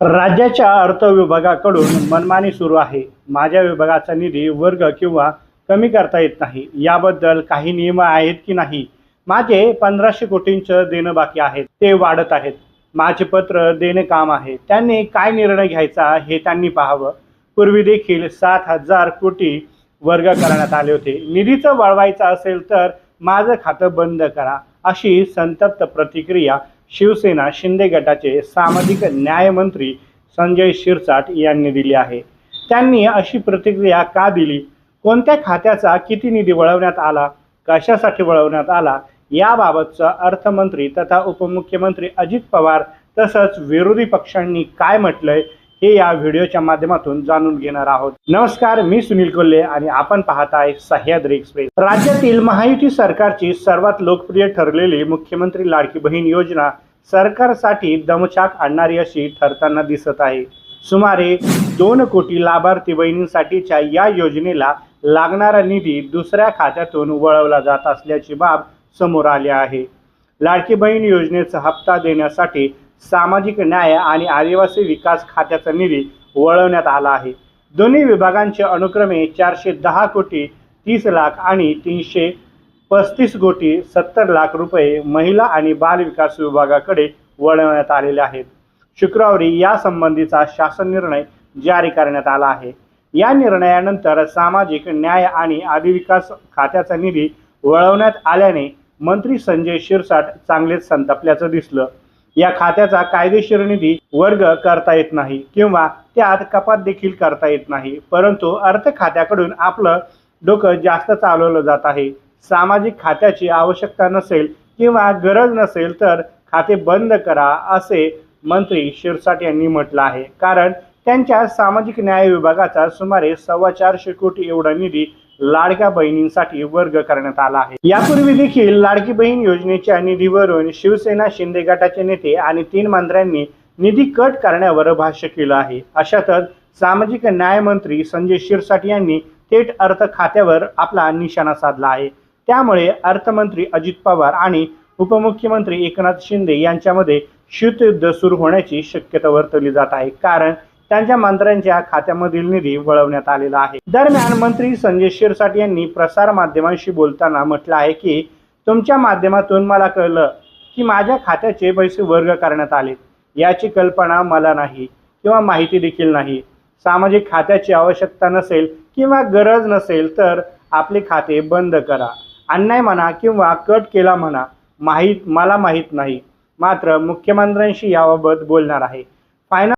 राज्याच्या अर्थ विभागाकडून मनमानी सुरू आहे। माझ्या विभागाचा निधी वर्ग किंवा कमी करता येत नाही। याबद्दल काही नियम आहेत की नाही? माझे 1500 कोटींचं देणं बाकी आहेत, ते वाढत आहेत। माझे पत्र देणे काम आहे, त्यांनी काय निर्णय घ्यायचा हे त्यांनी पाहावं। पूर्वी देखील 7000 कोटी वर्ग करण्यात आले होते। निधीचं वळवायचं असेल तर माझं खातं बंद करा, अशी संतप्त प्रतिक्रिया शिवसेना शिंदे गटाचे सामाजिक न्याय मंत्री संजय शिरसाट यांनी दिली आहे। त्यांनी अशी प्रतिक्रिया का दिली? कोणत्या खात्याचा किती निधी वळवण्यात आला, कशासाठी वळवण्यात आला, याबाबतचं अर्थमंत्री तथा उपमुख्यमंत्री अजित पवार तसंच विरोधी पक्षांनी काय म्हटलंय हे या व्हिडिओच्या माध्यमातून जाणून घेणार आहोत। नमस्कार, मी सुनील कोल्हे आणि आपण पाहताय सह्याद्री एक्सप्रेस। राज्यातील महायुती सरकारची सर्वात लोकप्रिय ठरलेली मुख्यमंत्री लाडकी बहीण योजना सरकारसाठी दमछाक आणणारी अशी ठरताना दिसत आहे। सुमारे 2 कोटी लाभार्थी बहिणींसाठीच्या या योजनेला लागणारा निधी दुसऱ्या खात्यातून वळवला जात असल्याची बाब समोर आली आहे। लाडकी बहीण योजनेचा हप्ता देण्यासाठी सामाजिक न्याय आणि आदिवासी विकास खात्याचा निधी वळवण्यात आला आहे। दोन्ही विभागांचे अनुक्रमे 410 कोटी 30 लाख आणि 335 कोटी 70 लाख रुपये महिला आणि बाल विकास विभागाकडे वळवण्यात आलेले आहेत। शुक्रवारी या संबंधीचा शासन निर्णय जारी करण्यात आला आहे। या निर्णयानंतर सामाजिक न्याय आणि आदिविकास खात्याचा निधी वळवण्यात आल्याने मंत्री संजय शिरसाट चांगलेच संतापल्याचं दिसलं। या खात्याचा कायदेशीर निधी वर्ग करता येत नाही किंवा त्यात कपात देखील करता येत नाही, परंतु अर्थ खात्याकडून आपलं डोकं जास्त चालवलं जात आहे। सामाजिक खात्याची आवश्यकता नसेल किंवा गरज नसेल तर खाते बंद करा, असे मंत्री शिरसाट यांनी म्हटलं आहे। कारण त्यांच्या सामाजिक न्याय विभागाचा सुमारे 425 कोटी एवढा निधी लाडक्या बहिणींसाठी वर्ग करण्यात आला आहे। यापूर्वी देखील लाडकी बहीण योजनेच्या निधीवरून शिवसेना शिंदे गटाचे नेते आणि 3 मंत्र्यांनी निधी कट करण्यावर भाष्य केलं आहे। अशातच सामाजिक न्याय मंत्री संजय शिरसाट यांनी थेट अर्थ खात्यावर आपला निशाणा साधला आहे। त्यामुळे अर्थमंत्री अजित पवार आणि उपमुख्यमंत्री एकनाथ शिंदे यांच्यामध्ये शीतयुद्ध सुरू होण्याची शक्यता वर्तवली जात आहे, कारण त्यांच्या मंत्र्यांच्या खात्यामधील निधी वळवण्यात आलेला आहे। दरम्यान मंत्री संजय शिरसाट यांनी प्रसार माध्यमांशी बोलताना म्हटलं आहे की तुमच्या माध्यमातून मला कळलं की माझ्या खात्याचे पैसे वर्ग करण्यात आले। याची कल्पना मला नाही किंवा माहिती देखील नाही। सामाजिक खात्याची आवश्यकता नसेल किंवा गरज नसेल तर आपले खाते बंद करा। अन्याय म्हणा किंवा कट केला म्हणा, मला माहीत नाही, मात्र मुख्यमंत्र्यांशी याबाबत बोलणार आहे। फायनल